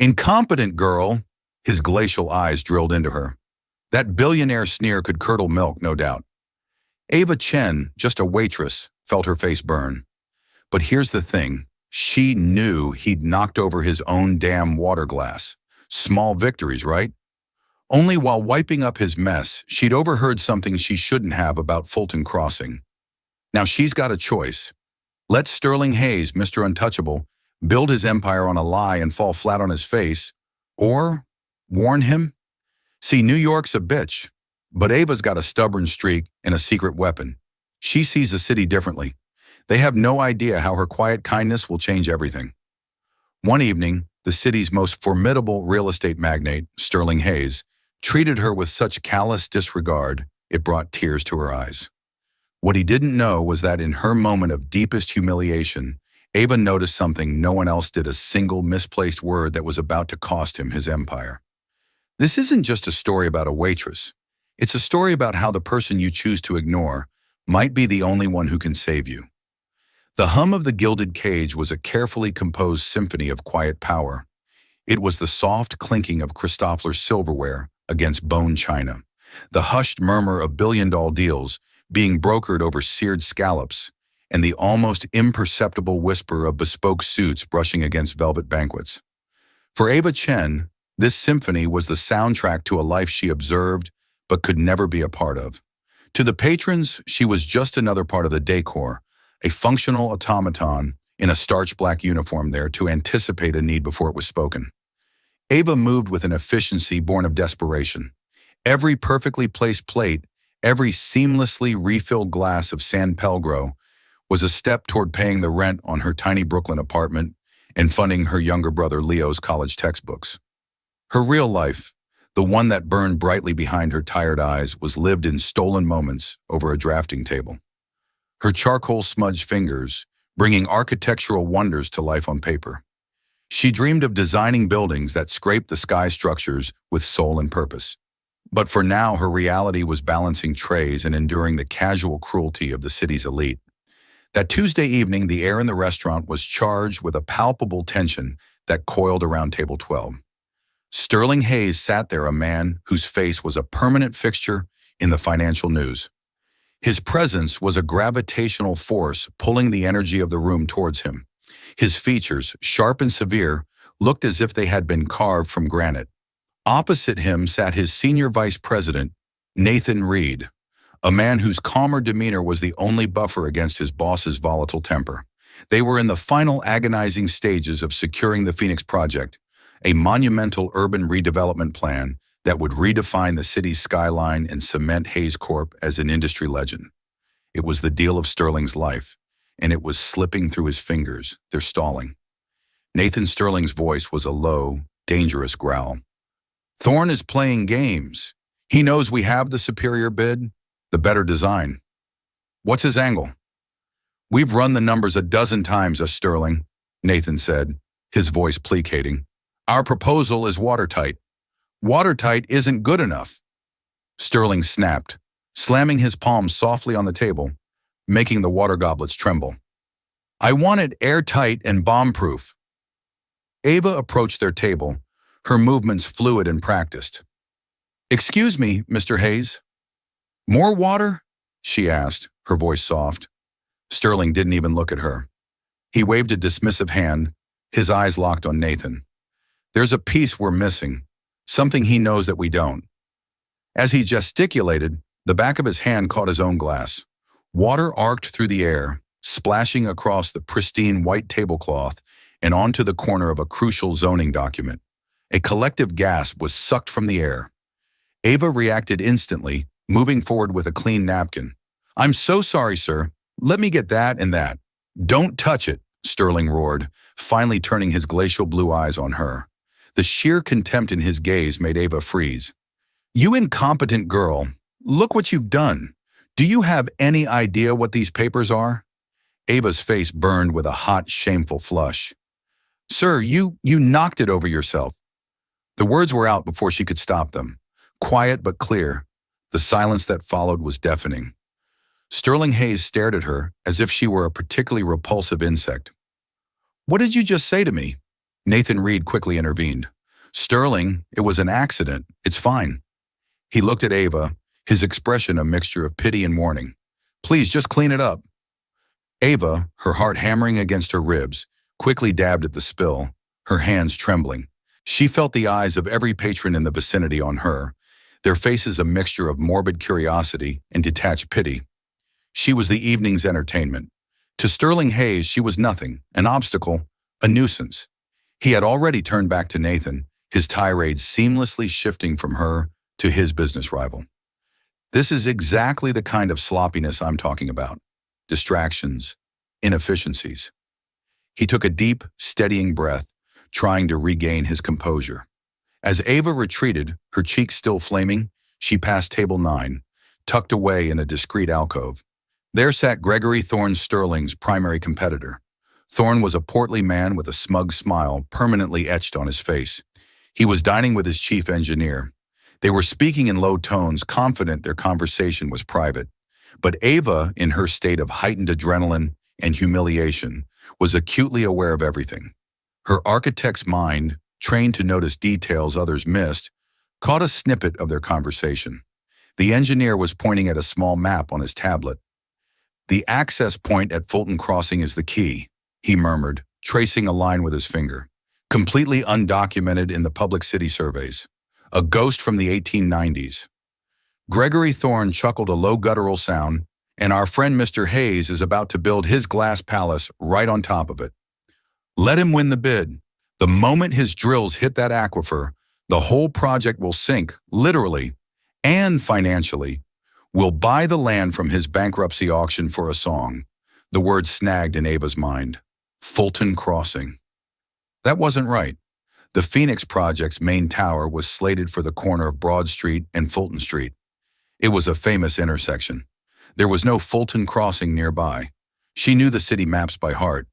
Incompetent girl, his glacial eyes drilled into her. That billionaire sneer could curdle milk, no doubt. Ava Chen, just a waitress, felt her face burn. But here's the thing. She knew he'd knocked over his own damn water glass. Small victories, right? Only while wiping up his mess, she'd overheard something she shouldn't have about Fulton Crossing. Now she's got a choice. Let Sterling Hayes, Mr. Untouchable, build his empire on a lie and fall flat on his face, or warn him. See, New York's a bitch, but Ava's got a stubborn streak and a secret weapon. She sees the city differently. They have no idea how her quiet kindness will change everything. One evening, the city's most formidable real estate magnate, Sterling Hayes, treated her with such callous disregard it brought tears to her eyes. What he didn't know was that in her moment of deepest humiliation, Ava noticed something no one else did, a single misplaced word that was about to cost him his empire. This isn't just a story about a waitress. It's a story about how the person you choose to ignore might be the only one who can save you. The hum of the gilded cage was a carefully composed symphony of quiet power. It was the soft clinking of Christoffler's silverware against bone china, the hushed murmur of billion-dollar deals being brokered over seared scallops, and the almost imperceptible whisper of bespoke suits brushing against velvet banquets. For Ava Chen, this symphony was the soundtrack to a life she observed but could never be a part of. To the patrons, she was just another part of the decor, a functional automaton in a starched black uniform there to anticipate a need before it was spoken. Ava moved with an efficiency born of desperation. Every perfectly placed plate, every seamlessly refilled glass of San Pellegrino was a step toward paying the rent on her tiny Brooklyn apartment and funding her younger brother Leo's college textbooks. Her real life, the one that burned brightly behind her tired eyes, was lived in stolen moments over a drafting table. Her charcoal-smudged fingers bringing architectural wonders to life on paper. She dreamed of designing buildings that scraped the sky structures with soul and purpose. But for now, her reality was balancing trays and enduring the casual cruelty of the city's elite. That Tuesday evening, the air in the restaurant was charged with a palpable tension that coiled around table 12. Sterling Hayes sat there, a man whose face was a permanent fixture in the financial news. His presence was a gravitational force pulling the energy of the room towards him. His features, sharp and severe, looked as if they had been carved from granite. Opposite him sat his senior vice president, Nathan Reed, a man whose calmer demeanor was the only buffer against his boss's volatile temper. They were in the final agonizing stages of securing the Phoenix Project, a monumental urban redevelopment plan that would redefine the city's skyline and cement Hayes Corp as an industry legend. It was the deal of Sterling's life, and it was slipping through his fingers. They're stalling. Nathan Sterling's voice was a low, dangerous growl. Thorne is playing games. He knows we have the superior bid, the better design. What's his angle? We've run the numbers a dozen times, Sterling, Nathan said, his voice placating. Our proposal is watertight. Watertight isn't good enough. Sterling snapped, slamming his palms softly on the table, making the water goblets tremble. I want it airtight and bomb-proof. Ava approached their table, her movements fluid and practiced. Excuse me, Mr. Hayes. More water? She asked, her voice soft. Sterling didn't even look at her. He waved a dismissive hand, his eyes locked on Nathan. There's a piece we're missing, something he knows that we don't. As he gesticulated, the back of his hand caught his own glass. Water arced through the air, splashing across the pristine white tablecloth and onto the corner of a crucial zoning document. A collective gasp was sucked from the air. Ava reacted instantly, moving forward with a clean napkin. I'm so sorry, sir. Let me get that and that. Don't touch it, Sterling roared, finally turning his glacial blue eyes on her. The sheer contempt in his gaze made Ava freeze. You incompetent girl, look what you've done. Do you have any idea what these papers are? Ava's face burned with a hot, shameful flush. Sir, you knocked it over yourself. The words were out before she could stop them. Quiet but clear, the silence that followed was deafening. Sterling Hayes stared at her as if she were a particularly repulsive insect. What did you just say to me? Nathan Reed quickly intervened. Sterling, it was an accident. It's fine. He looked at Ava, his expression a mixture of pity and warning. Please, just clean it up. Ava, her heart hammering against her ribs, quickly dabbed at the spill, her hands trembling. She felt the eyes of every patron in the vicinity on her, their faces a mixture of morbid curiosity and detached pity. She was the evening's entertainment. To Sterling Hayes, she was nothing, an obstacle, a nuisance. He had already turned back to Nathan, his tirade seamlessly shifting from her to his business rival. This is exactly the kind of sloppiness I'm talking about. Distractions, inefficiencies. He took a deep, steadying breath, trying to regain his composure. As Ava retreated, her cheeks still flaming, she passed table 9, tucked away in a discreet alcove. There sat Gregory Thorne, Sterling's primary competitor. Thorne was a portly man with a smug smile permanently etched on his face. He was dining with his chief engineer. They were speaking in low tones, confident their conversation was private. But Ava, in her state of heightened adrenaline and humiliation, was acutely aware of everything. Her architect's mind, trained to notice details others missed, caught a snippet of their conversation. The engineer was pointing at a small map on his tablet. The access point at Fulton Crossing is the key, he murmured, tracing a line with his finger. Completely undocumented in the public city surveys. A ghost from the 1890s. Gregory Thorne chuckled a low guttural sound, and our friend Mr. Hayes is about to build his glass palace right on top of it. Let him win the bid. The moment his drills hit that aquifer, the whole project will sink, literally, and financially. We'll buy the land from his bankruptcy auction for a song. The word snagged in Ava's mind. Fulton Crossing. That wasn't right. The Phoenix Project's main tower was slated for the corner of Broad Street and Fulton Street. It was a famous intersection. There was no Fulton Crossing nearby. She knew the city maps by heart.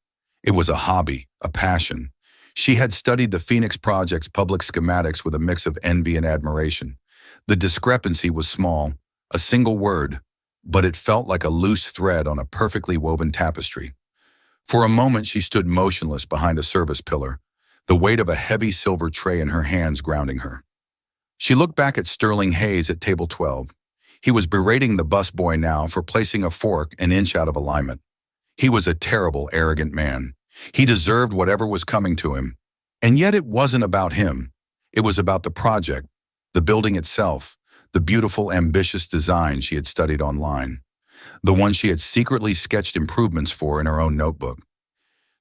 It was a hobby, a passion. She had studied the Phoenix Project's public schematics with a mix of envy and admiration. The discrepancy was small, a single word, but it felt like a loose thread on a perfectly woven tapestry. For a moment she stood motionless behind a service pillar, the weight of a heavy silver tray in her hands grounding her. She looked back at Sterling Hayes at table 12. He was berating the busboy now for placing a fork an inch out of alignment. He was a terrible, arrogant man. He deserved whatever was coming to him. And yet it wasn't about him. It was about the project, the building itself, the beautiful, ambitious design she had studied online, the one she had secretly sketched improvements for in her own notebook.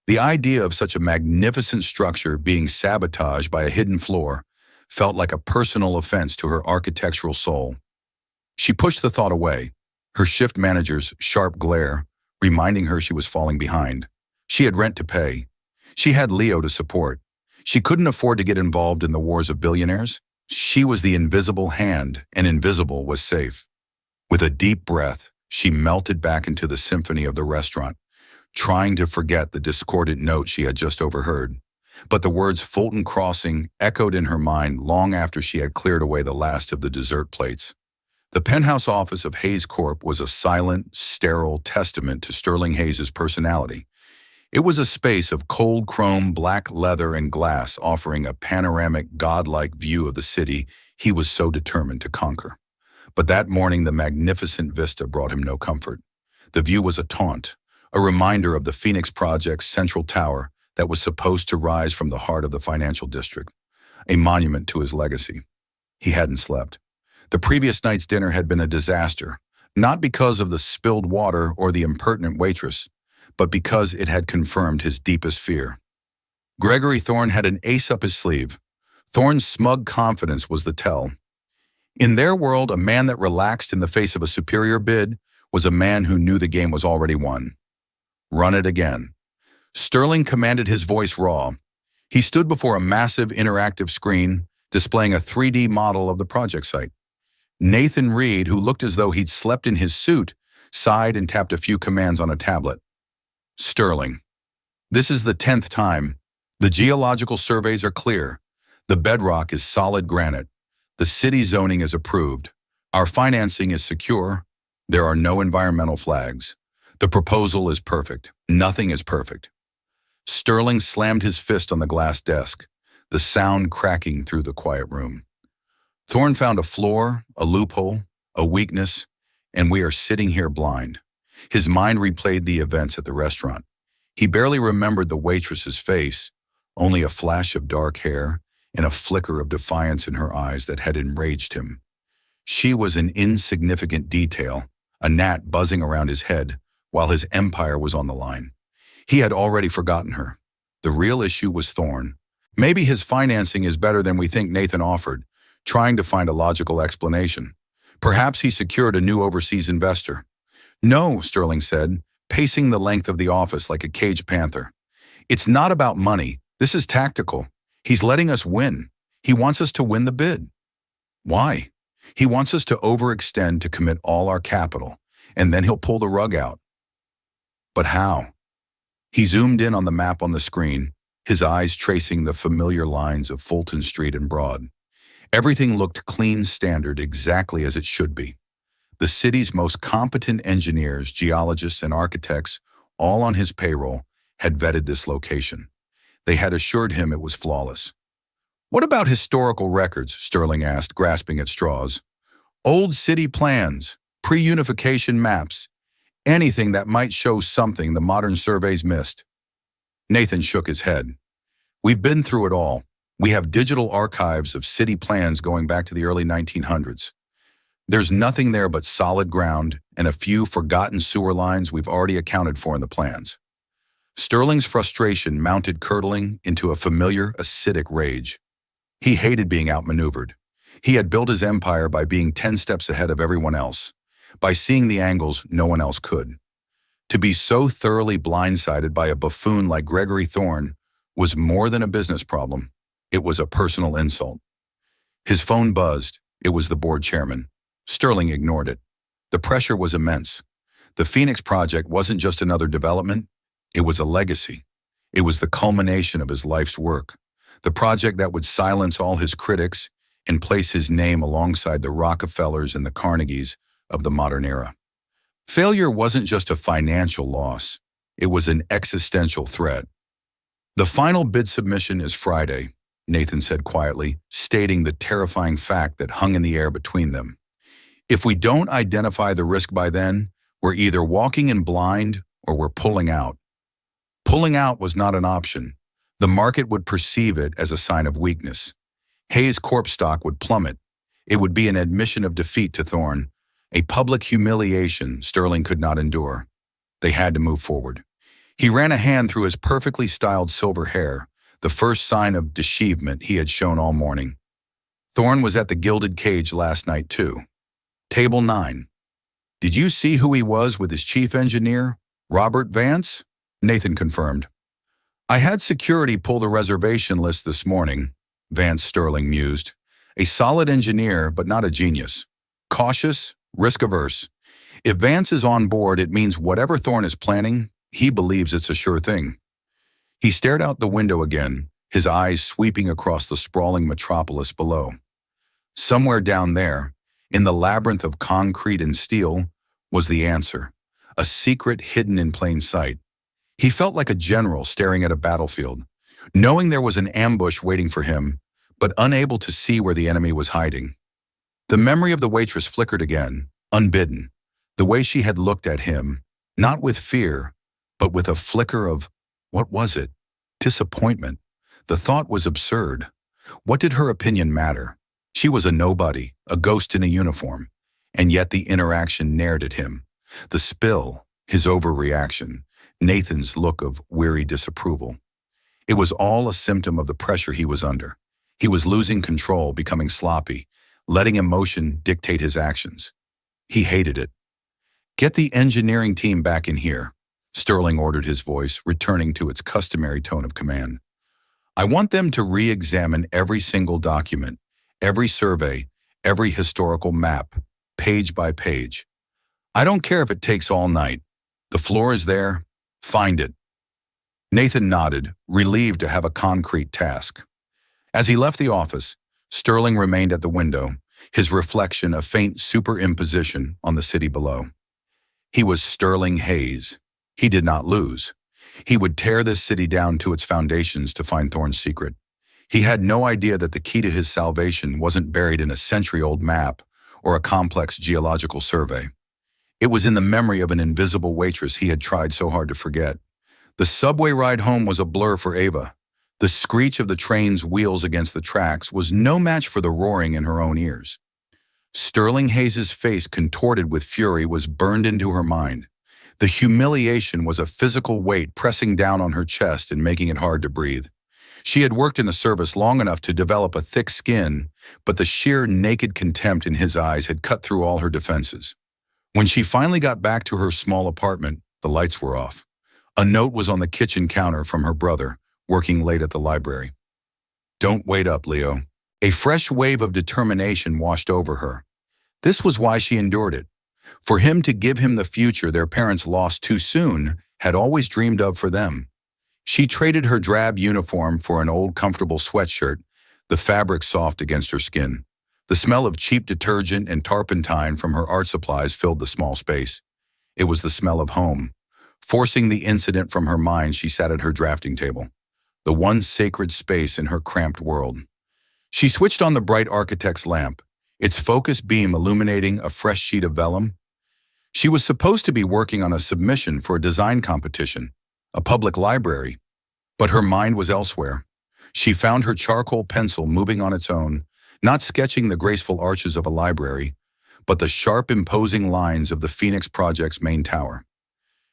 The idea of such a magnificent structure being sabotaged by a hidden floor felt like a personal offense to her architectural soul. She pushed the thought away, her shift manager's sharp glare reminding her she was falling behind. She had rent to pay. She had Leo to support. She couldn't afford to get involved in the wars of billionaires. She was the invisible hand, and invisible was safe. With a deep breath, she melted back into the symphony of the restaurant, trying to forget the discordant note she had just overheard. But the words Fulton Crossing echoed in her mind long after she had cleared away the last of the dessert plates. The penthouse office of Hayes Corp was a silent, sterile testament to Sterling Hayes' personality. It was a space of cold chrome, black leather, and glass offering a panoramic, godlike view of the city he was so determined to conquer. But that morning the magnificent vista brought him no comfort. The view was a taunt, a reminder of the Phoenix Project's central tower that was supposed to rise from the heart of the financial district, a monument to his legacy. He hadn't slept. The previous night's dinner had been a disaster, not because of the spilled water or the impertinent waitress, but because it had confirmed his deepest fear. Gregory Thorne had an ace up his sleeve. Thorne's smug confidence was the tell. In their world, a man that relaxed in the face of a superior bid was a man who knew the game was already won. Run it again. Sterling commanded his voice raw. He stood before a massive interactive screen displaying a 3D model of the project site. Nathan Reed, who looked as though he'd slept in his suit, sighed and tapped a few commands on a tablet. Sterling. This is the 10th time. The geological surveys are clear. The bedrock is solid granite. The city zoning is approved. Our financing is secure. There are no environmental flags. The proposal is perfect. Nothing is perfect. Sterling slammed his fist on the glass desk, the sound cracking through the quiet room. Thorne found a flaw, a loophole, a weakness, and we are sitting here blind. His mind replayed the events at the restaurant. He barely remembered the waitress's face, only a flash of dark hair and a flicker of defiance in her eyes that had enraged him. She was an insignificant detail, a gnat buzzing around his head, while his empire was on the line. He had already forgotten her. The real issue was Thorne. Maybe his financing is better than we think, Nathan offered, trying to find a logical explanation. Perhaps he secured a new overseas investor. No, Sterling said, pacing the length of the office like a caged panther. It's not about money. This is tactical. He's letting us win. He wants us to win the bid. Why? He wants us to overextend to commit all our capital, and then he'll pull the rug out. But how? He zoomed in on the map on the screen, his eyes tracing the familiar lines of Fulton Street and Broad. Everything looked clean, standard, exactly as it should be. The city's most competent engineers, geologists, and architects, all on his payroll, had vetted this location. They had assured him it was flawless. What about historical records? Sterling asked, grasping at straws. Old city plans, pre-unification maps, anything that might show something the modern surveys missed. Nathan shook his head. We've been through it all. We have digital archives of city plans going back to the early 1900s. There's nothing there but solid ground and a few forgotten sewer lines we've already accounted for in the plans. Sterling's frustration mounted, curdling into a familiar, acidic rage. He hated being outmaneuvered. He had built his empire by being 10 steps ahead of everyone else, by seeing the angles no one else could. To be so thoroughly blindsided by a buffoon like Gregory Thorne was more than a business problem. It was a personal insult. His phone buzzed. It was the board chairman. Sterling ignored it. The pressure was immense. The Phoenix project wasn't just another development. It was a legacy. It was the culmination of his life's work. The project that would silence all his critics and place his name alongside the Rockefellers and the Carnegies of the modern era. Failure wasn't just a financial loss. It was an existential threat. The final bid submission is Friday, Nathan said quietly, stating the terrifying fact that hung in the air between them. If we don't identify the risk by then, we're either walking in blind or we're pulling out. Pulling out was not an option. The market would perceive it as a sign of weakness. Hayes Corp stock would plummet. It would be an admission of defeat to Thorne, a public humiliation Sterling could not endure. They had to move forward. He ran a hand through his perfectly styled silver hair, the first sign of deceivement he had shown all morning. Thorne was at the gilded cage last night too. Table 9. Did you see who he was with his chief engineer, Robert Vance? Nathan confirmed. I had security pull the reservation list this morning, Vance Sterling mused. A solid engineer, but not a genius. Cautious, risk-averse. If Vance is on board, it means whatever Thorne is planning, he believes it's a sure thing. He stared out the window again, his eyes sweeping across the sprawling metropolis below. Somewhere down there, in the labyrinth of concrete and steel, was the answer, a secret hidden in plain sight. He felt like a general staring at a battlefield, knowing there was an ambush waiting for him, but unable to see where the enemy was hiding. The memory of the waitress flickered again, unbidden, the way she had looked at him, not with fear, but with a flicker of, what was it? Disappointment. The thought was absurd. What did her opinion matter? She was a nobody, a ghost in a uniform, and yet the interaction nared at him. The spill, his overreaction, Nathan's look of weary disapproval. It was all a symptom of the pressure he was under. He was losing control, becoming sloppy, letting emotion dictate his actions. He hated it. Get the engineering team back in here, Sterling ordered, his voice returning to its customary tone of command. I want them to re-examine every single document, every survey, every historical map, page by page. I don't care if it takes all night. The floor is there. Find it. Nathan nodded, relieved to have a concrete task. As he left the office, Sterling remained at the window, his reflection a faint superimposition on the city below. He was Sterling Hayes. He did not lose. He would tear this city down to its foundations to find Thorne's secret. He had no idea that the key to his salvation wasn't buried in a century-old map or a complex geological survey. It was in the memory of an invisible waitress he had tried so hard to forget. The subway ride home was a blur for Ava. The screech of the train's wheels against the tracks was no match for the roaring in her own ears. Sterling Hayes' face, contorted with fury, was burned into her mind. The humiliation was a physical weight pressing down on her chest and making it hard to breathe. She had worked in the service long enough to develop a thick skin, but the sheer naked contempt in his eyes had cut through all her defenses. When she finally got back to her small apartment, the lights were off. A note was on the kitchen counter from her brother, working late at the library. "Don't wait up, Leo." A fresh wave of determination washed over her. This was why she endured it. For him to give him the future their parents lost too soon had always dreamed of for them. She traded her drab uniform for an old comfortable sweatshirt, the fabric soft against her skin. The smell of cheap detergent and turpentine from her art supplies filled the small space. It was the smell of home. Forcing the incident from her mind, she sat at her drafting table, the one sacred space in her cramped world. She switched on the bright architect's lamp, its focus beam illuminating a fresh sheet of vellum. She was supposed to be working on a submission for a design competition, a public library, but her mind was elsewhere. She found her charcoal pencil moving on its own, not sketching the graceful arches of a library, but the sharp, imposing lines of the Phoenix Project's main tower.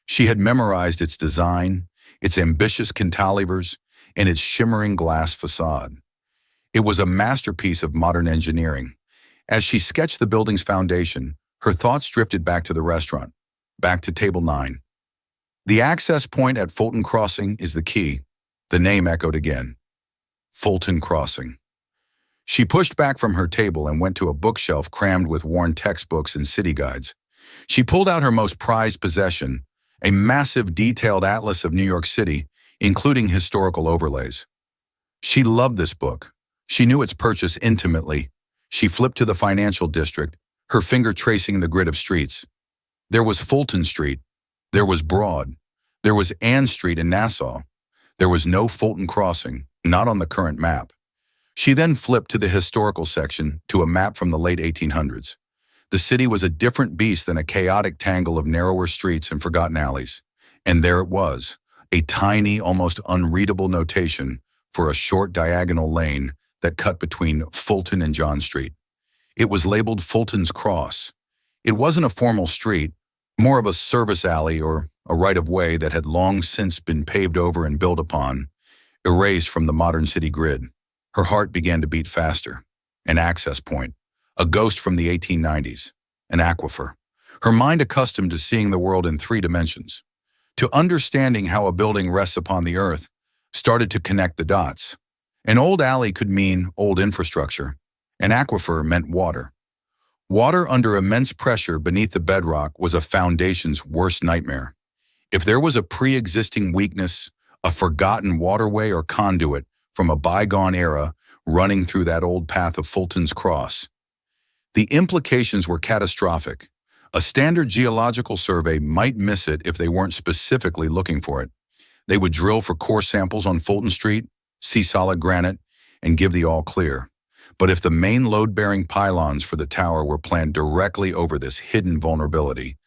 She had memorized its design, its ambitious cantilevers, and its shimmering glass facade. It was a masterpiece of modern engineering. As she sketched the building's foundation, her thoughts drifted back to the restaurant, back to Table 9. The access point at Fulton Crossing is the key. The name echoed again. Fulton Crossing. She pushed back from her table and went to a bookshelf crammed with worn textbooks and city guides. She pulled out her most prized possession, a massive detailed atlas of New York City, including historical overlays. She loved this book. She knew its purchase intimately. She flipped to the financial district, her finger tracing the grid of streets. There was Fulton Street. There was Broad. There was Ann Street in Nassau. There was no Fulton Crossing, not on the current map. She then flipped to the historical section, to a map from the late 1800s. The city was a different beast than a chaotic tangle of narrower streets and forgotten alleys. And there it was, a tiny, almost unreadable notation for a short diagonal lane that cut between Fulton and John Street. It was labeled Fulton's Cross. It wasn't a formal street, more of a service alley or a right-of-way that had long since been paved over and built upon, erased from the modern city grid. Her heart began to beat faster. An access point, a ghost from the 1890s, an aquifer. Her mind accustomed to seeing the world in 3 dimensions, to understanding how a building rests upon the earth, started to connect the dots. An old alley could mean old infrastructure. An aquifer meant water. Water under immense pressure beneath the bedrock was a foundation's worst nightmare. If there was a pre-existing weakness, a forgotten waterway or conduit from a bygone era running through that old path of Fulton's Cross, the implications were catastrophic. A standard geological survey might miss it if they weren't specifically looking for it. They would drill for core samples on Fulton Street, see solid granite, and give the all clear. But if the main load-bearing pylons for the tower were planned directly over this hidden vulnerability,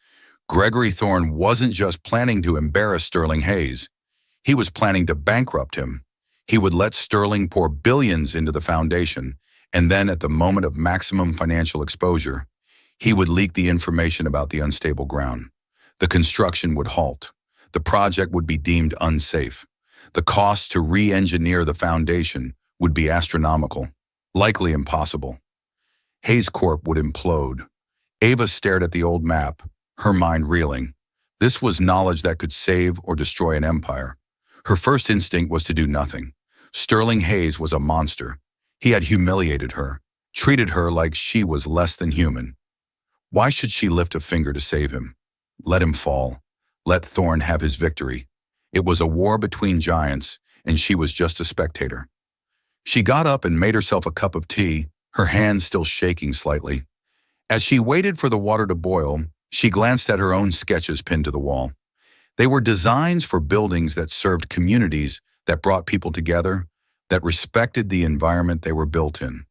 Gregory Thorne wasn't just planning to embarrass Sterling Hayes. He was planning to bankrupt him. He would let Sterling pour billions into the foundation, and then at the moment of maximum financial exposure, he would leak the information about the unstable ground. The construction would halt. The project would be deemed unsafe. The cost to re-engineer the foundation would be astronomical, likely impossible. Hayes Corp would implode. Ava stared at the old map, her mind reeling. This was knowledge that could save or destroy an empire. Her first instinct was to do nothing. Sterling Hayes was a monster. He had humiliated her, treated her like she was less than human. Why should she lift a finger to save him? Let him fall. Let Thorne have his victory. It was a war between giants, and she was just a spectator. She got up and made herself a cup of tea, her hands still shaking slightly. As she waited for the water to boil, she glanced at her own sketches pinned to the wall. They were designs for buildings that served communities, that brought people together, that respected the environment they were built in.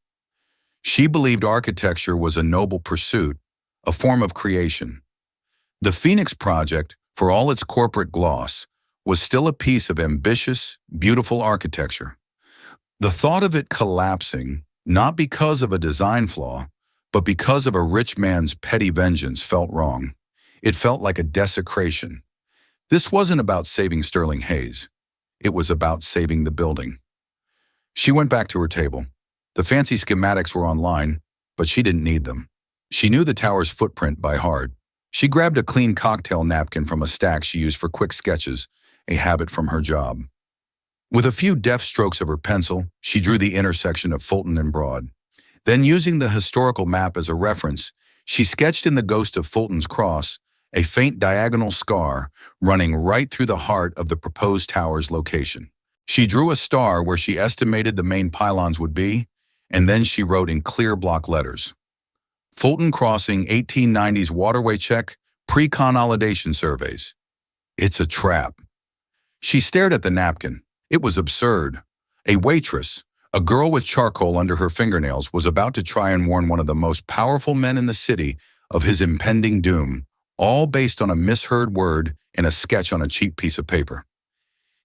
She believed architecture was a noble pursuit, a form of creation. The Phoenix Project, for all its corporate gloss, was still a piece of ambitious, beautiful architecture. The thought of it collapsing, not because of a design flaw, but because of a rich man's petty vengeance, felt wrong. It felt like a desecration. This wasn't about saving Sterling Hayes. It was about saving the building. She went back to her table. The fancy schematics were online, but she didn't need them. She knew the tower's footprint by heart. She grabbed a clean cocktail napkin from a stack she used for quick sketches, a habit from her job. With a few deft strokes of her pencil, she drew the intersection of Fulton and Broad. Then, using the historical map as a reference, she sketched in the ghost of Fulton's Cross a faint diagonal scar running right through the heart of the proposed tower's location. She drew a star where she estimated the main pylons would be, and then she wrote in clear block letters, "Fulton Crossing 1890s waterway check, pre-consolidation surveys." It's a trap. She stared at the napkin. It was absurd. A waitress, a girl with charcoal under her fingernails, was about to try and warn one of the most powerful men in the city of his impending doom, all based on a misheard word in a sketch on a cheap piece of paper.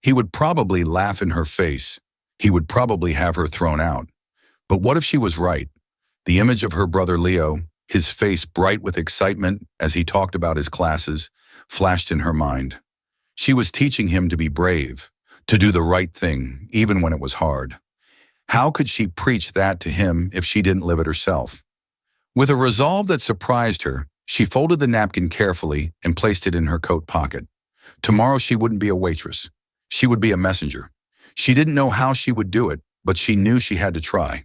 He would probably laugh in her face. He would probably have her thrown out. But what if she was right? The image of her brother Leo, his face bright with excitement as he talked about his classes, flashed in her mind. She was teaching him to be brave, to do the right thing, even when it was hard. How could she preach that to him if she didn't live it herself? With a resolve that surprised her, she folded the napkin carefully and placed it in her coat pocket. Tomorrow she wouldn't be a waitress. She would be a messenger. She didn't know how she would do it, but she knew she had to try.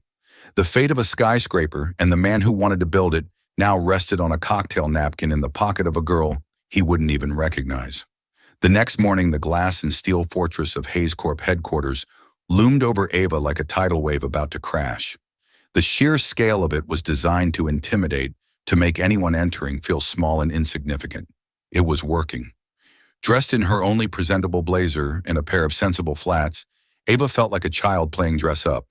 The fate of a skyscraper and the man who wanted to build it now rested on a cocktail napkin in the pocket of a girl he wouldn't even recognize. The next morning, the glass and steel fortress of Hayes Corp headquarters loomed over Ava like a tidal wave about to crash. The sheer scale of it was designed to intimidate, to make anyone entering feel small and insignificant. It was working. Dressed in her only presentable blazer and a pair of sensible flats, Ava felt like a child playing dress-up.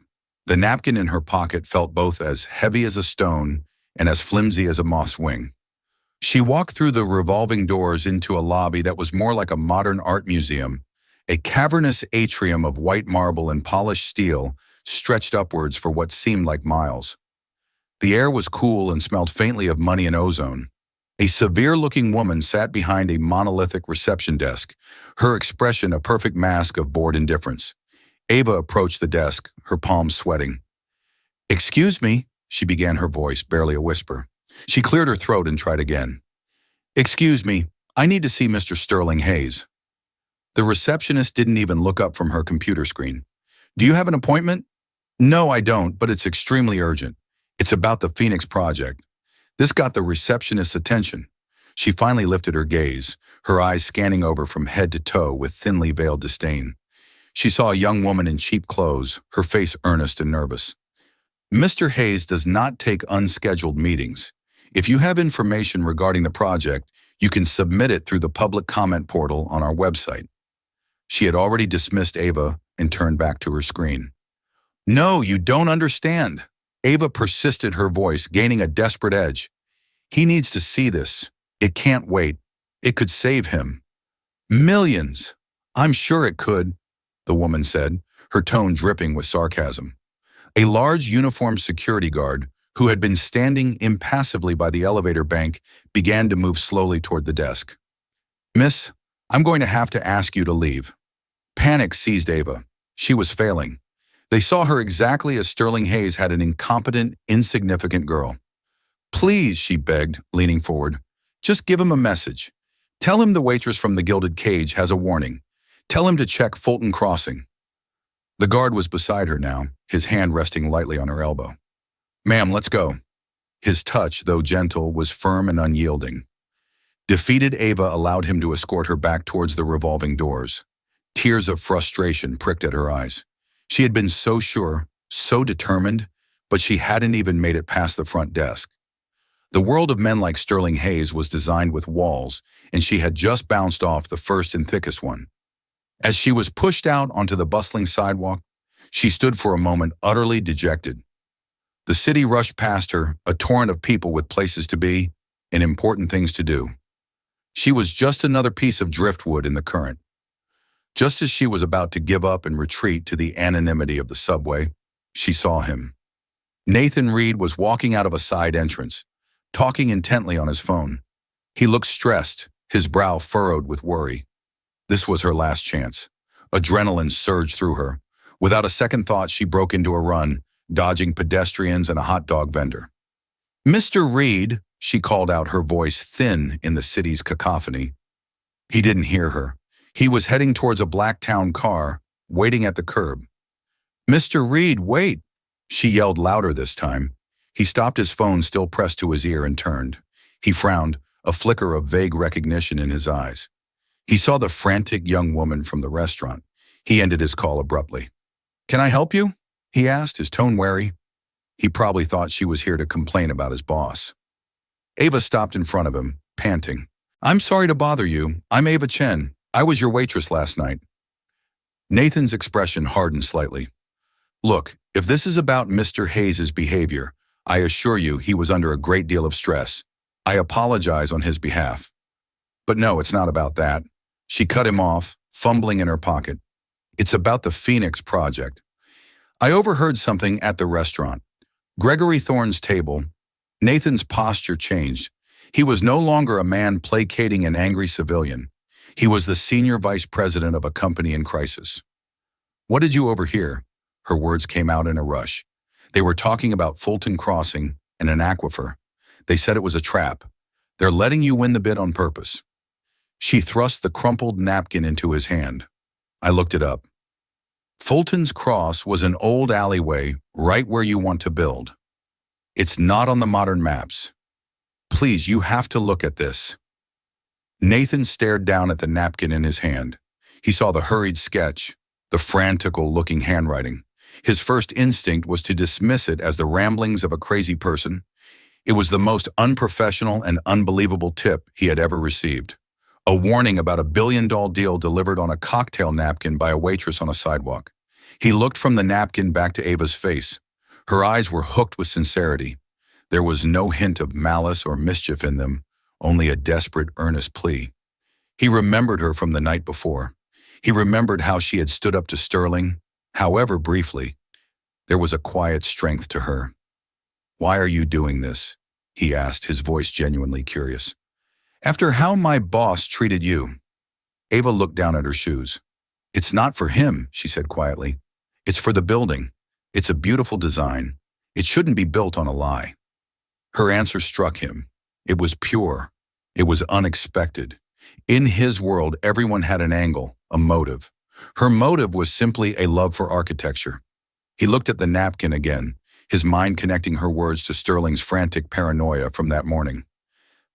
The napkin in her pocket felt both as heavy as a stone and as flimsy as a moss wing. She walked through the revolving doors into a lobby that was more like a modern art museum. A cavernous atrium of white marble and polished steel stretched upwards for what seemed like miles. The air was cool and smelled faintly of money and ozone. A severe-looking woman sat behind a monolithic reception desk, her expression a perfect mask of bored indifference. Ava approached the desk, her palms sweating. "Excuse me," she began, her voice barely a whisper. She cleared her throat and tried again. "Excuse me, I need to see Mr. Sterling Hayes." The receptionist didn't even look up from her computer screen. "Do you have an appointment?" "No, I don't, but it's extremely urgent. It's about the Phoenix Project." This got the receptionist's attention. She finally lifted her gaze, her eyes scanning over from head to toe with thinly veiled disdain. She saw a young woman in cheap clothes, her face earnest and nervous. "Mr. Hayes does not take unscheduled meetings. If you have information regarding the project, you can submit it through the public comment portal on our website." She had already dismissed Ava and turned back to her screen. "No, you don't understand." Ava persisted, her voice gaining a desperate edge. "He needs to see this. It can't wait. It could save him. Millions." "I'm sure it could," the woman said, her tone dripping with sarcasm. A large uniformed security guard, who had been standing impassively by the elevator bank, began to move slowly toward the desk. "Miss, I'm going to have to ask you to leave." Panic seized Ava. She was failing. They saw her exactly as Sterling Hayes had an incompetent, insignificant girl. "Please," she begged, leaning forward. "Just give him a message. Tell him the waitress from the Gilded Cage has a warning. Tell him to check Fulton Crossing." The guard was beside her now, his hand resting lightly on her elbow. "Ma'am, let's go." His touch, though gentle, was firm and unyielding. Defeated, Ava allowed him to escort her back towards the revolving doors. Tears of frustration pricked at her eyes. She had been so sure, so determined, but she hadn't even made it past the front desk. The world of men like Sterling Hayes was designed with walls, and she had just bounced off the first and thickest one. As she was pushed out onto the bustling sidewalk, she stood for a moment utterly dejected. The city rushed past her, a torrent of people with places to be and important things to do. She was just another piece of driftwood in the current. Just as she was about to give up and retreat to the anonymity of the subway, she saw him. Nathan Reed was walking out of a side entrance, talking intently on his phone. He looked stressed, his brow furrowed with worry. This was her last chance. Adrenaline surged through her. Without a second thought, she broke into a run, dodging pedestrians and a hot dog vendor. "Mr. Reed," she called out, her voice thin in the city's cacophony. He didn't hear her. He was heading towards a black town car, waiting at the curb. "Mr. Reed, wait!" She yelled louder this time. He stopped, his phone still pressed to his ear, and turned. He frowned, a flicker of vague recognition in his eyes. He saw the frantic young woman from the restaurant. He ended his call abruptly. "Can I help you?" he asked, his tone wary. He probably thought she was here to complain about his boss. Ava stopped in front of him, panting. "I'm sorry to bother you. I'm Ava Chen. I was your waitress last night." Nathan's expression hardened slightly. "Look, if this is about Mr. Hayes' behavior, I assure you he was under a great deal of stress. I apologize on his behalf." "But no, it's not about that." She cut him off, fumbling in her pocket. "It's about the Phoenix Project. I overheard something at the restaurant. Gregory Thorne's table." Nathan's posture changed. He was no longer a man placating an angry civilian. He was the senior vice president of a company in crisis. "What did you overhear?" Her words came out in a rush. "They were talking about Fulton Crossing and an aquifer. They said it was a trap. They're letting you win the bid on purpose." She thrust the crumpled napkin into his hand. I looked it up. Fulton's Cross was an old alleyway right where you want to build. It's not on the modern maps. Please, you have to look at this. Nathan stared down at the napkin in his hand. He saw the hurried sketch, the frantical-looking handwriting. His first instinct was to dismiss it as the ramblings of a crazy person. It was the most unprofessional and unbelievable tip he had ever received. A warning about a billion-dollar deal delivered on a cocktail napkin by a waitress on a sidewalk. He looked from the napkin back to Ava's face. Her eyes were hooked with sincerity. There was no hint of malice or mischief in them, only a desperate, earnest plea. He remembered her from the night before. He remembered how she had stood up to Sterling, however briefly. There was a quiet strength to her. "Why are you doing this?" he asked, his voice genuinely curious. "After how my boss treated you." Ava looked down at her shoes. "It's not for him," she said quietly. "It's for the building. It's a beautiful design. It shouldn't be built on a lie." Her answer struck him. It was pure. It was unexpected. In his world, everyone had an angle, a motive. Her motive was simply a love for architecture. He looked at the napkin again, his mind connecting her words to Sterling's frantic paranoia from that morning.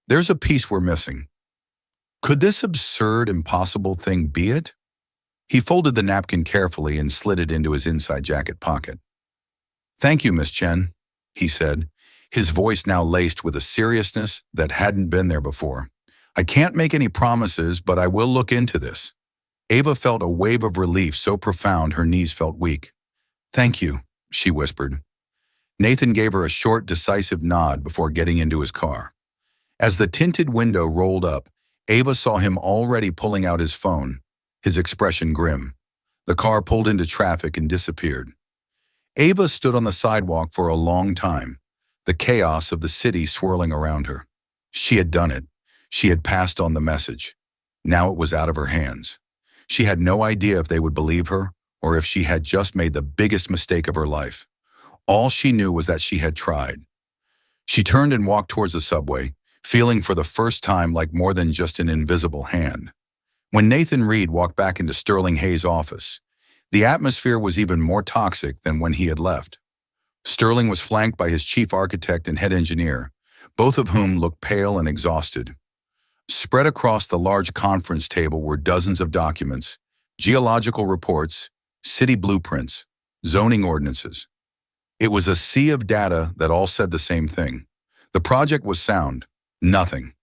"There's a piece we're missing. Could this absurd, impossible thing be it?" He folded the napkin carefully and slid it into his inside jacket pocket. "Thank you, Miss Chen," he said, his voice now laced with a seriousness that hadn't been there before. "I can't make any promises, but I will look into this." Ava felt a wave of relief so profound her knees felt weak. "Thank you," she whispered. Nathan gave her a short, decisive nod before getting into his car. As the tinted window rolled up, Ava saw him already pulling out his phone, his expression grim. The car pulled into traffic and disappeared. Ava stood on the sidewalk for a long time, the chaos of the city swirling around her. She had done it. She had passed on the message. Now it was out of her hands. She had no idea if they would believe her or if she had just made the biggest mistake of her life. All she knew was that she had tried. She turned and walked towards the subway, feeling for the first time like more than just an invisible hand. When Nathan Reed walked back into Sterling Hayes' office, the atmosphere was even more toxic than when he had left. Sterling was flanked by his chief architect and head engineer, both of whom looked pale and exhausted. Spread across the large conference table were dozens of documents, geological reports, city blueprints, zoning ordinances. It was a sea of data that all said the same thing. The project was sound. Nothing.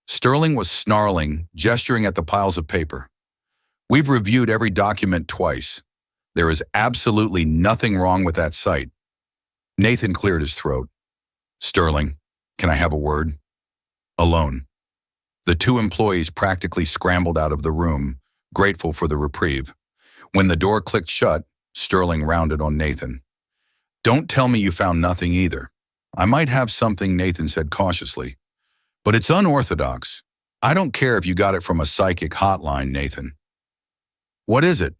Sterling was snarling, gesturing at the piles of paper. We've reviewed every document twice. There is absolutely nothing wrong with that site. Nathan cleared his throat. Sterling, can I have a word? Alone. The two employees practically scrambled out of the room, grateful for the reprieve. When the door clicked shut, Sterling rounded on Nathan. Don't tell me you found nothing either. I might have something, Nathan said cautiously. But it's unorthodox. I don't care if you got it from a psychic hotline, Nathan. What is it?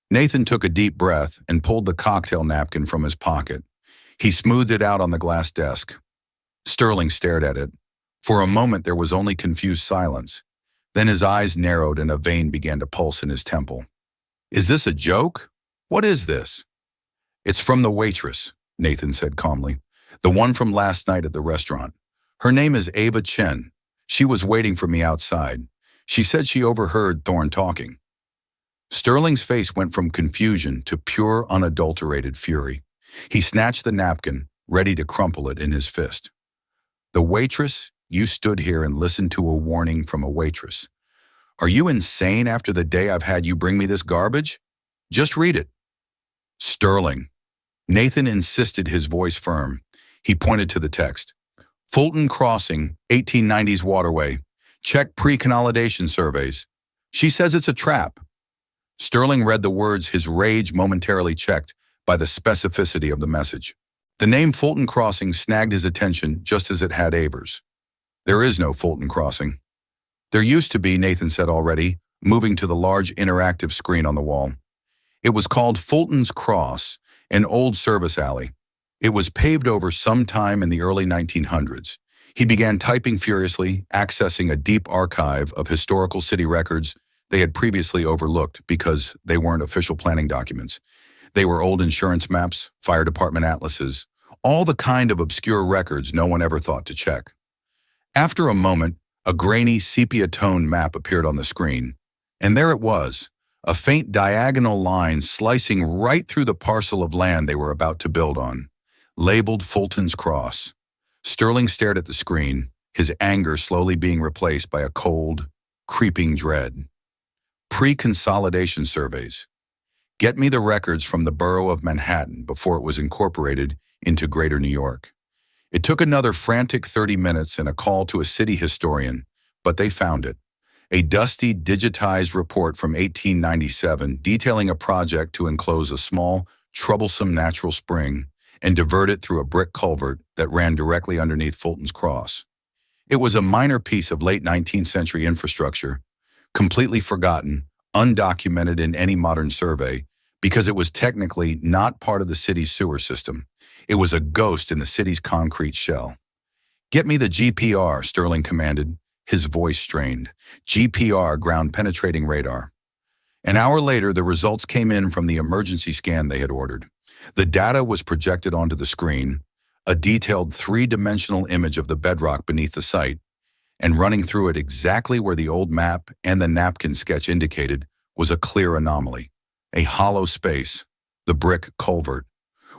Nathan took a deep breath and pulled the cocktail napkin from his pocket. He smoothed it out on the glass desk. Sterling stared at it. For a moment there was only confused silence. Then his eyes narrowed and a vein began to pulse in his temple. Is this a joke? What is this? It's from the waitress, Nathan said calmly. The one from last night at the restaurant. Her name is Ava Chen. She was waiting for me outside. She said she overheard Thorne talking. Sterling's face went from confusion to pure, unadulterated fury. He snatched the napkin, ready to crumple it in his fist. The waitress? You stood here and listened to a warning from a waitress. Are you insane after the day I've had you bring me this garbage? Just read it. Sterling. Nathan insisted, his voice firm. He pointed to the text. Fulton Crossing, 1890s waterway. Check pre-consolidation surveys. She says it's a trap. Sterling read the words, his rage momentarily checked by the specificity of the message. The name Fulton Crossing snagged his attention just as it had Ava's. There is no Fulton Crossing. There used to be, Nathan said already, moving to the large interactive screen on the wall. It was called Fulton's Cross, an old service alley. It was paved over sometime in the early 1900s. He began typing furiously, accessing a deep archive of historical city records they had previously overlooked because they weren't official planning documents. They were old insurance maps, fire department atlases, all the kind of obscure records no one ever thought to check. After a moment, a grainy sepia-toned map appeared on the screen, and there it was, a faint diagonal line slicing right through the parcel of land they were about to build on, labeled Fulton's Cross. Sterling stared at the screen, his anger slowly being replaced by a cold, creeping dread. Pre-consolidation surveys. Get me the records from the borough of Manhattan before it was incorporated into Greater New York. It took another frantic 30 minutes and a call to a city historian, but they found it. A dusty, digitized report from 1897 detailing a project to enclose a small, troublesome natural spring and divert it through a brick culvert that ran directly underneath Fulton's Cross. It was a minor piece of late 19th century infrastructure, completely forgotten, undocumented in any modern survey, because it was technically not part of the city's sewer system. It was a ghost in the city's concrete shell. Get me the GPR, Sterling commanded, his voice strained. GPR, ground-penetrating radar. An hour later, the results came in from the emergency scan they had ordered. The data was projected onto the screen, a detailed three-dimensional image of the bedrock beneath the site, and running through it exactly where the old map and the napkin sketch indicated was a clear anomaly. A hollow space, the brick culvert.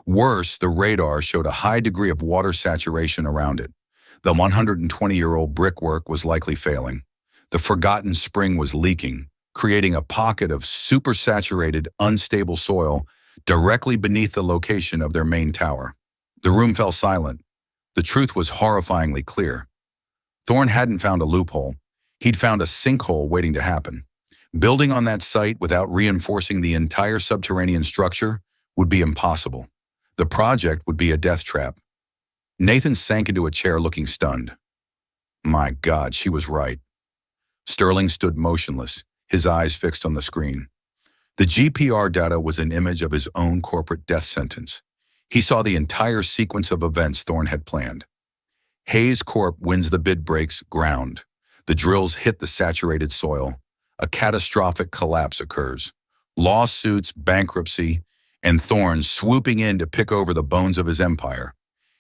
Worse, the radar showed a high degree of water saturation around it. The 120-year-old brickwork was likely failing. The forgotten spring was leaking, creating a pocket of supersaturated, unstable soil directly beneath the location of their main tower. The room fell silent. The truth was horrifyingly clear. Thorne hadn't found a loophole. He'd found a sinkhole waiting to happen. Building on that site without reinforcing the entire subterranean structure would be impossible. The project would be a death trap. Nathan sank into a chair looking stunned. My God, she was right. Sterling stood motionless, his eyes fixed on the screen. The GPR data was an image of his own corporate death sentence. He saw the entire sequence of events Thorne had planned. Hayes Corp wins the bid breaks ground. The drills hit the saturated soil. A catastrophic collapse occurs. Lawsuits, bankruptcy, and Thorne swooping in to pick over the bones of his empire.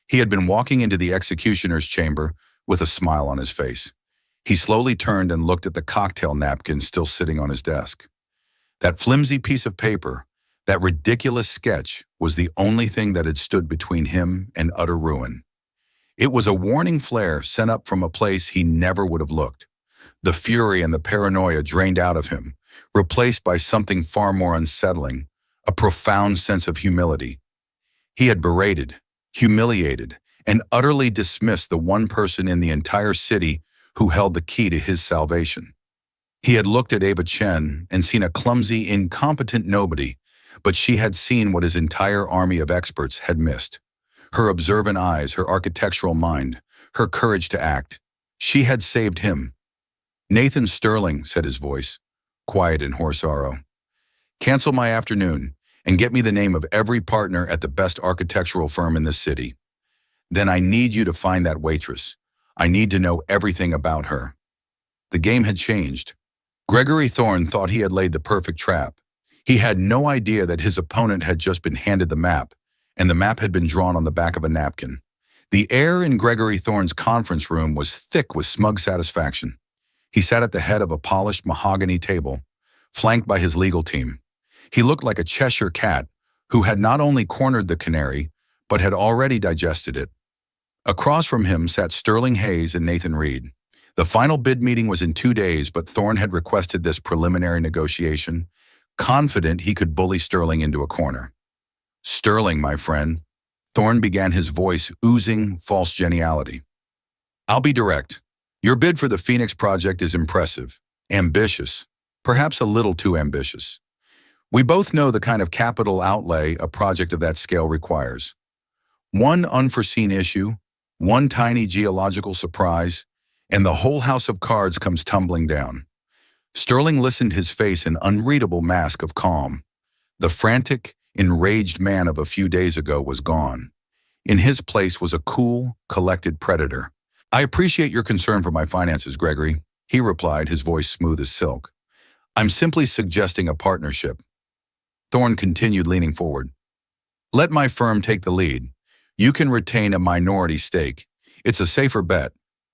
He had been walking into the executioner's chamber with a smile on his face. He slowly turned and looked at the cocktail napkin still sitting on his desk. That flimsy piece of paper, that ridiculous sketch, was the only thing that had stood between him and utter ruin. It was a warning flare sent up from a place he never would have looked. The fury and the paranoia drained out of him, replaced by something far more unsettling, a profound sense of humility. He had berated, humiliated, and utterly dismissed the one person in the entire city who held the key to his salvation. He had looked at Ava Chen and seen a clumsy, incompetent nobody, but she had seen what his entire army of experts had missed. Her observant eyes, her architectural mind, her courage to act. She had saved him. "Nathan Sterling," said his voice, quiet and hoarse sorrow. "Cancel my afternoon and get me the name of every partner at the best architectural firm in this city. Then I need you to find that waitress. I need to know everything about her." The game had changed. Gregory Thorne thought he had laid the perfect trap. He had no idea that his opponent had just been handed the map, and the map had been drawn on the back of a napkin. The air in Gregory Thorne's conference room was thick with smug satisfaction. He sat at the head of a polished mahogany table, flanked by his legal team. He looked like a Cheshire cat who had not only cornered the canary, but had already digested it. Across from him sat Sterling Hayes and Nathan Reed. The final bid meeting was in 2 days, but Thorne had requested this preliminary negotiation, confident he could bully Sterling into a corner. "Sterling, my friend," Thorne began, his voice oozing false geniality. "I'll be direct. Your bid for the Phoenix project is impressive, ambitious, perhaps a little too ambitious. We both know the kind of capital outlay a project of that scale requires. One unforeseen issue, one tiny geological surprise, and the whole house of cards comes tumbling down." Sterling listened, his face an unreadable mask of calm. The frantic, enraged man of a few days ago was gone. In his place was a cool, collected predator. "I appreciate your concern for my finances, Gregory," he replied, his voice smooth as silk. "I'm simply suggesting a partnership." Thorne continued, leaning forward. "Let my firm take the lead. You can retain a minority stake. It's a safer bet.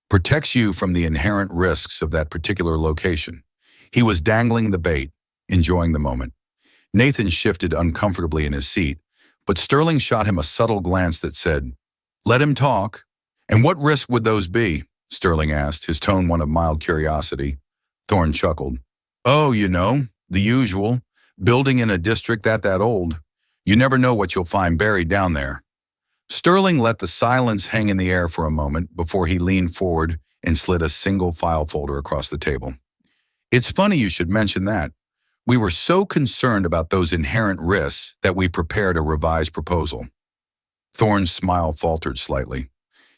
Protects you from the inherent risks of that particular location." He was dangling the bait, enjoying the moment. Nathan shifted uncomfortably in his seat, but Sterling shot him a subtle glance that said, "Let him talk." "And what risk would those be?" Sterling asked, his tone one of mild curiosity. Thorne chuckled. "Oh, the usual. Building in a district that old. You never know what you'll find buried down there." Sterling let the silence hang in the air for a moment before he leaned forward and slid a single file folder across the table. "It's funny you should mention that. We were so concerned about those inherent risks that we prepared a revised proposal." Thorne's smile faltered slightly.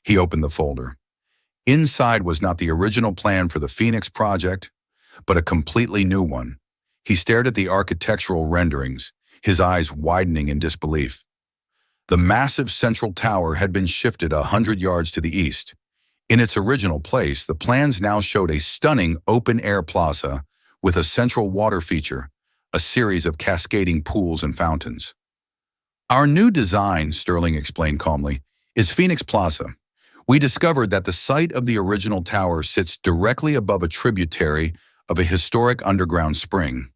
He opened the folder. Inside was not the original plan for the Phoenix project, but a completely new one. He stared at the architectural renderings, his eyes widening in disbelief. The massive central tower had been shifted 100 yards to the east. In its original place, the plans now showed a stunning open-air plaza with a central water feature, a series of cascading pools and fountains. "Our new design," Sterling explained calmly, "is Phoenix Plaza. We discovered that the site of the original tower sits directly above a tributary of a historic underground spring.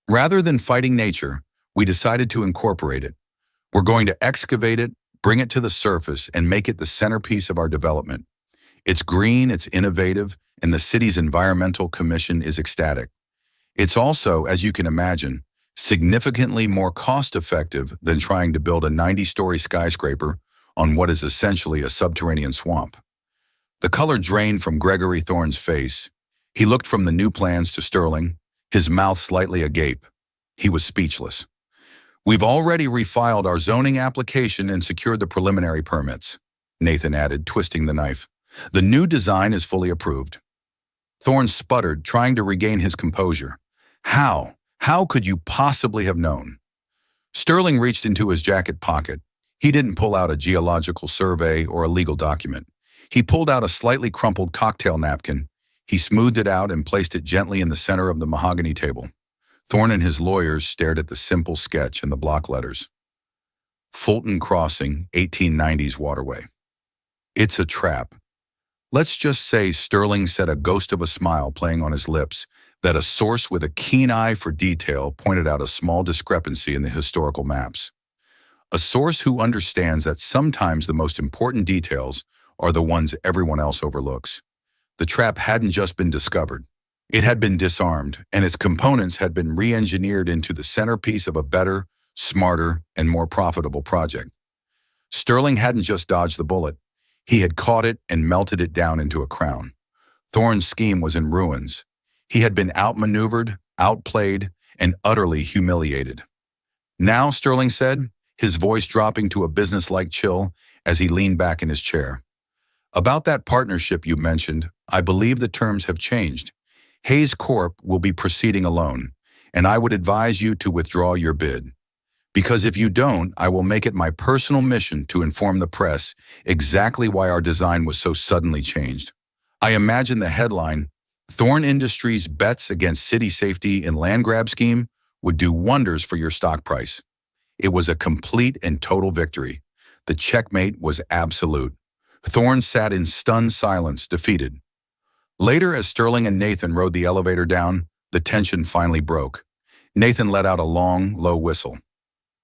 Rather than fighting nature, we decided to incorporate it. We're going to excavate it, bring it to the surface, and make it the centerpiece of our development. It's green, it's innovative, and the city's environmental commission is ecstatic. It's also, as you can imagine, significantly more cost-effective than trying to build a 90-story skyscraper on what is essentially a subterranean swamp." The color drained from Gregory Thorne's face. He looked from the new plans to Sterling, his mouth slightly agape. He was speechless. "We've already refiled our zoning application and secured the preliminary permits," Nathan added, twisting the knife. "The new design is fully approved." Thorne sputtered, trying to regain his composure. "How? How could you possibly have known?" Sterling reached into his jacket pocket. He didn't pull out a geological survey or a legal document. He pulled out a slightly crumpled cocktail napkin. He smoothed it out and placed it gently in the center of the mahogany table. Thorne and his lawyers stared at the simple sketch and the block letters. "Fulton Crossing, 1890s waterway." "It's a trap." Let's just say Sterling said, a ghost of a smile playing on his lips, that a source with a keen eye for detail pointed out a small discrepancy in the historical maps. A source who understands that sometimes the most important details are the ones everyone else overlooks. The trap hadn't just been discovered. It had been disarmed, and its components had been re-engineered into the centerpiece of a better, smarter, and more profitable project. Sterling hadn't just dodged the bullet. He had caught it and melted it down into a crown. Thorne's scheme was in ruins. He had been outmaneuvered, outplayed, and utterly humiliated. Now, Sterling said, his voice dropping to a business-like chill as he leaned back in his chair. About that partnership you mentioned, I believe the terms have changed. Hayes Corp will be proceeding alone, and I would advise you to withdraw your bid. Because if you don't, I will make it my personal mission to inform the press exactly why our design was so suddenly changed. I imagine the headline, Thorne Industries bets against city safety in land grab scheme, would do wonders for your stock price. It was a complete and total victory. The checkmate was absolute. Thorne sat in stunned silence, defeated. Later, as Sterling and Nathan rode the elevator down, the tension finally broke. Nathan let out a long, low whistle.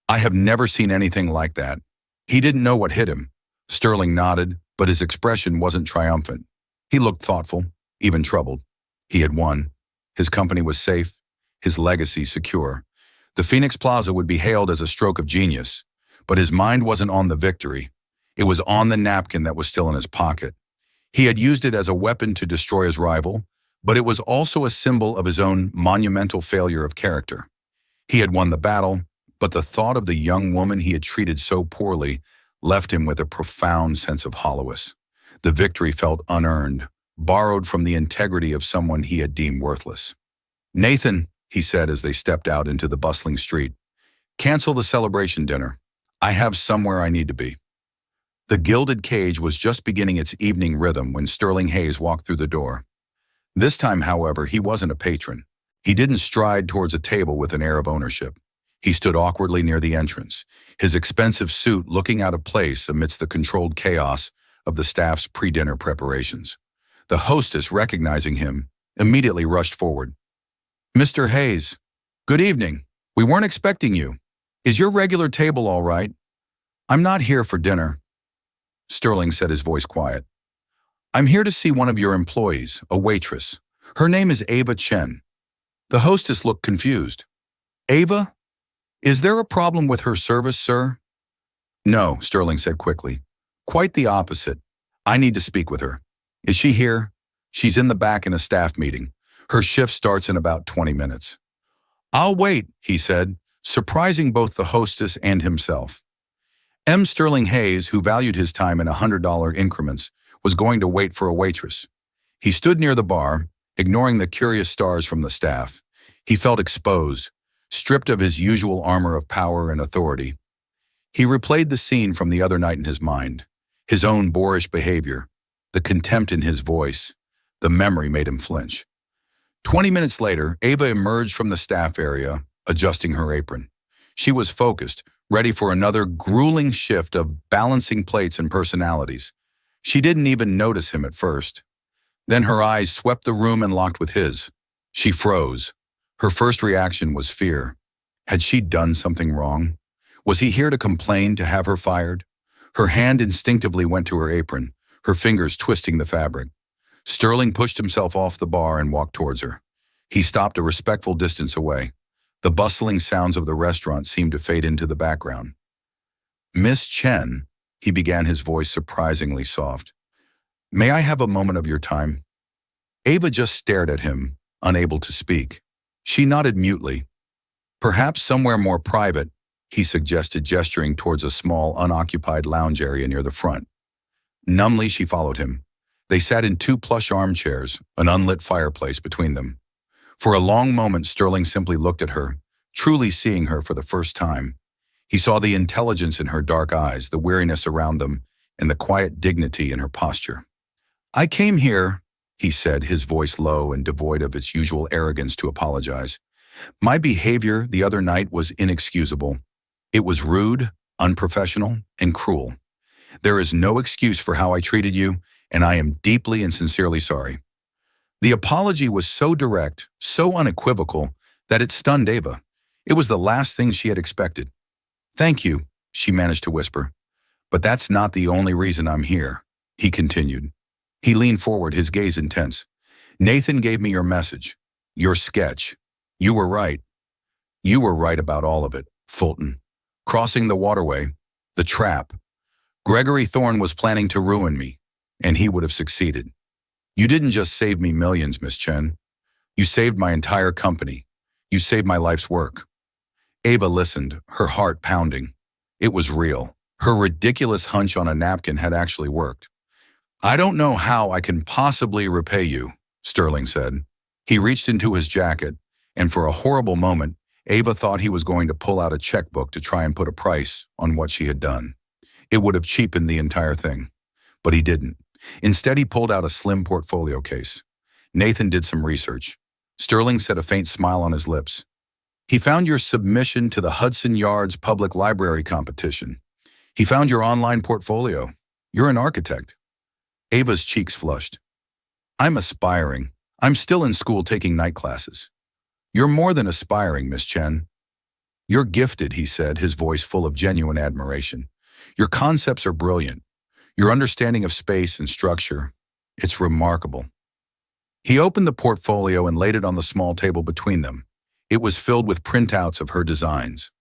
I have never seen anything like that. He didn't know what hit him. Sterling nodded, but his expression wasn't triumphant. He looked thoughtful, even troubled. He had won. His company was safe, his legacy secure. The Phoenix Plaza would be hailed as a stroke of genius, but his mind wasn't on the victory. It was on the napkin that was still in his pocket. He had used it as a weapon to destroy his rival, but it was also a symbol of his own monumental failure of character. He had won the battle, but the thought of the young woman he had treated so poorly left him with a profound sense of hollowness. The victory felt unearned, borrowed from the integrity of someone he had deemed worthless. Nathan, he said as they stepped out into the bustling street, cancel the celebration dinner. I have somewhere I need to be. The Gilded Cage was just beginning its evening rhythm when Sterling Hayes walked through the door. This time, however, he wasn't a patron. He didn't stride towards a table with an air of ownership. He stood awkwardly near the entrance, his expensive suit looking out of place amidst the controlled chaos of the staff's pre-dinner preparations. The hostess, recognizing him, immediately rushed forward. Mr. Hayes, good evening. We weren't expecting you. Is your regular table all right? I'm not here for dinner. Sterling said, his voice quiet. I'm here to see one of your employees, a waitress. Her name is Ava Chen. The hostess looked confused. Ava? Is there a problem with her service, sir? No, Sterling said quickly. Quite the opposite. I need to speak with her. Is she here? She's in the back in a staff meeting. Her shift starts in about 20 minutes. I'll wait, he said, surprising both the hostess and himself. M. Sterling Hayes, who valued his time in $100 increments, was going to wait for a waitress. He stood near the bar, ignoring the curious stars from the staff. He felt exposed, stripped of his usual armor of power and authority. He replayed the scene from the other night in his mind. His own boorish behavior, the contempt in his voice, the memory made him flinch. 20 minutes later, Ava emerged from the staff area, adjusting her apron. She was focused, ready for another grueling shift of balancing plates and personalities. She didn't even notice him at first. Then her eyes swept the room and locked with his. She froze. Her first reaction was fear. Had she done something wrong? Was he here to complain, to have her fired? Her hand instinctively went to her apron, her fingers twisting the fabric. Sterling pushed himself off the bar and walked towards her. He stopped a respectful distance away. The bustling sounds of the restaurant seemed to fade into the background. Miss Chen, he began, his voice surprisingly soft. May I have a moment of your time? Ava just stared at him, unable to speak. She nodded mutely. Perhaps somewhere more private, he suggested, gesturing towards a small, unoccupied lounge area near the front. Numbly, she followed him. They sat in two plush armchairs, an unlit fireplace between them. For a long moment, Sterling simply looked at her, truly seeing her for the first time. He saw the intelligence in her dark eyes, the weariness around them, and the quiet dignity in her posture. I came here, he said, his voice low and devoid of its usual arrogance, to apologize. My behavior the other night was inexcusable. It was rude, unprofessional, and cruel. There is no excuse for how I treated you, and I am deeply and sincerely sorry. The apology was so direct, so unequivocal, that it stunned Ava. It was the last thing she had expected. Thank you, she managed to whisper. But that's not the only reason I'm here, he continued. He leaned forward, his gaze intense. Nathan gave me your message, your sketch. You were right. You were right about all of it, Fulton. Crossing the waterway, the trap. Gregory Thorne was planning to ruin me, and he would have succeeded. You didn't just save me millions, Miss Chen. You saved my entire company. You saved my life's work. Ava listened, her heart pounding. It was real. Her ridiculous hunch on a napkin had actually worked. I don't know how I can possibly repay you, Sterling said. He reached into his jacket, and for a horrible moment, Ava thought he was going to pull out a checkbook to try and put a price on what she had done. It would have cheapened the entire thing. But he didn't. Instead, he pulled out a slim portfolio case. Nathan did some research. Sterling set a faint smile on his lips. He found your submission to the Hudson Yards Public Library competition. He found your online portfolio. You're an architect. Ava's cheeks flushed. I'm aspiring. I'm still in school taking night classes. You're more than aspiring, Miss Chen. You're gifted, he said, his voice full of genuine admiration. Your concepts are brilliant. Your understanding of space and structure, it's remarkable. He opened the portfolio and laid it on the small table between them. It was filled with printouts of her designs.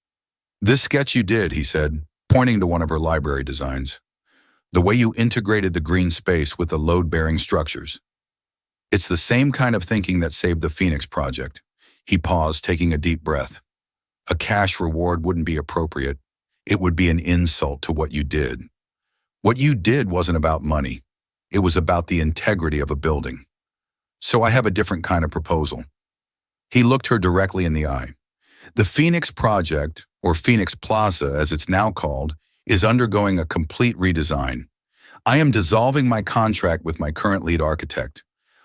This sketch you did, he said, pointing to one of her library designs. The way you integrated the green space with the load-bearing structures. It's the same kind of thinking that saved the Phoenix Project. He paused, taking a deep breath. A cash reward wouldn't be appropriate. It would be an insult to what you did. What you did wasn't about money. It was about the integrity of a building. So I have a different kind of proposal. He looked her directly in the eye. The Phoenix Project, or Phoenix Plaza as it's now called, is undergoing a complete redesign. I am dissolving my contract with my current lead architect.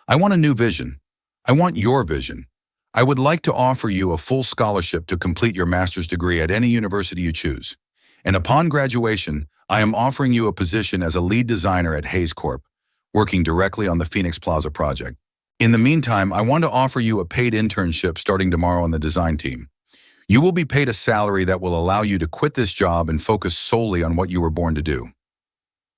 I want a new vision. I want your vision. I would like to offer you a full scholarship to complete your master's degree at any university you choose. And upon graduation, I am offering you a position as a lead designer at Hayes Corp, working directly on the Phoenix Plaza project. In the meantime, I want to offer you a paid internship starting tomorrow on the design team. You will be paid a salary that will allow you to quit this job and focus solely on what you were born to do.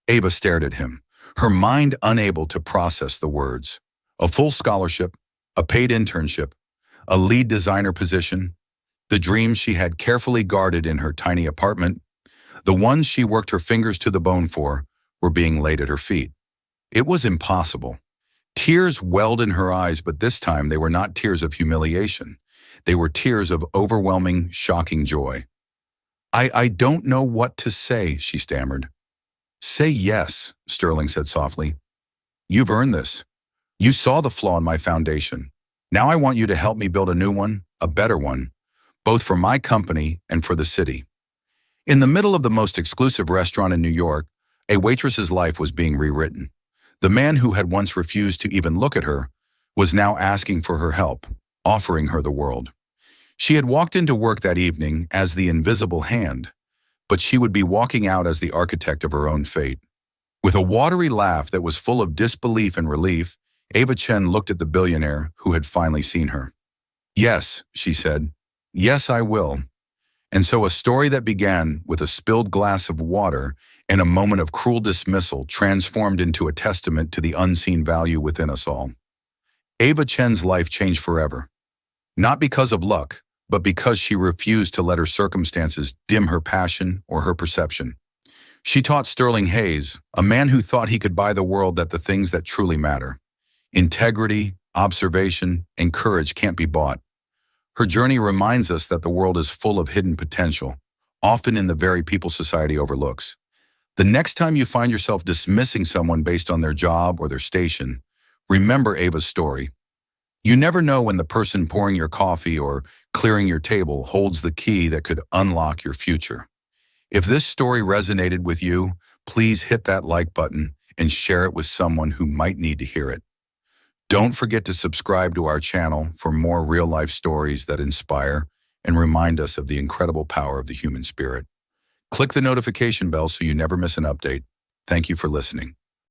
Ava stared at him, her mind unable to process the words. A full scholarship, a paid internship, a lead designer position, the dreams she had carefully guarded in her tiny apartment, the ones she worked her fingers to the bone for, were being laid at her feet. It was impossible. Tears welled in her eyes, but this time they were not tears of humiliation. They were tears of overwhelming, shocking joy. I don't know what to say, she stammered. Say yes, Sterling said softly. You've earned this. You saw the flaw in my foundation. Now I want you to help me build a new one, a better one, both for my company and for the city. In the middle of the most exclusive restaurant in New York, a waitress's life was being rewritten. The man who had once refused to even look at her was now asking for her help, offering her the world. She had walked into work that evening as the invisible hand, but she would be walking out as the architect of her own fate. With a watery laugh that was full of disbelief and relief, Ava Chen looked at the billionaire who had finally seen her. Yes, she said. Yes, I will. And so a story that began with a spilled glass of water and a moment of cruel dismissal transformed into a testament to the unseen value within us all. Ava Chen's life changed forever. Not because of luck, but because she refused to let her circumstances dim her passion or her perception. She taught Sterling Hayes, a man who thought he could buy the world, that the things that truly matter, integrity, observation, and courage, can't be bought. Her journey reminds us that the world is full of hidden potential, often in the very people society overlooks. The next time you find yourself dismissing someone based on their job or their station, remember Ava's story. You never know when the person pouring your coffee or clearing your table holds the key that could unlock your future. If this story resonated with you, please hit that like button and share it with someone who might need to hear it. Don't forget to subscribe to our channel for more real-life stories that inspire and remind us of the incredible power of the human spirit. Click the notification bell so you never miss an update. Thank you for listening.